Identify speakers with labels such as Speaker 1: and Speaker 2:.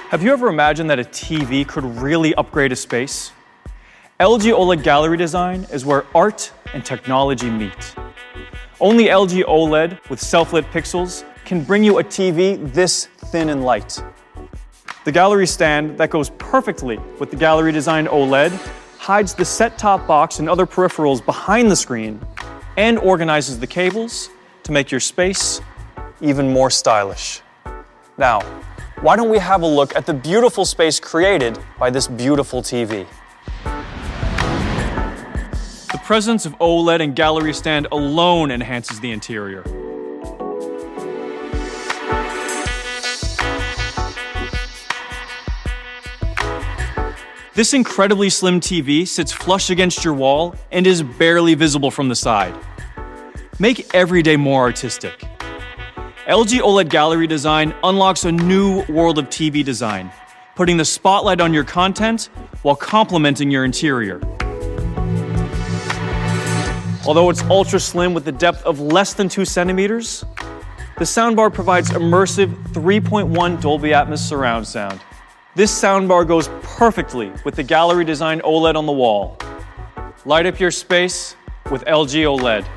Speaker 1: Have you ever imagined that a TV could really upgrade a space? LG OLED gallery design is where art and technology meet. Only LG OLED with self-lit pixels can bring you a TV this thin and light. The gallery stand that goes perfectly with the gallery design OLED hides the set-top box and other peripherals behind the screen and organizes the cables to make your space even more stylish. Now, why don't we have a look at the beautiful space created by this beautiful TV? The presence of OLED and gallery stand alone enhances the interior. This incredibly slim TV sits flush against your wall and is barely visible from the side. Make every day more artistic. LG OLED gallery design unlocks a new world of TV design, putting the spotlight on your content while complementing your interior. Although it's ultra slim with a depth of less than 2 centimeters, the soundbar provides immersive 3.1 Dolby Atmos surround sound. This soundbar goes perfectly with the gallery design OLED on the wall. Light up your space with LG OLED.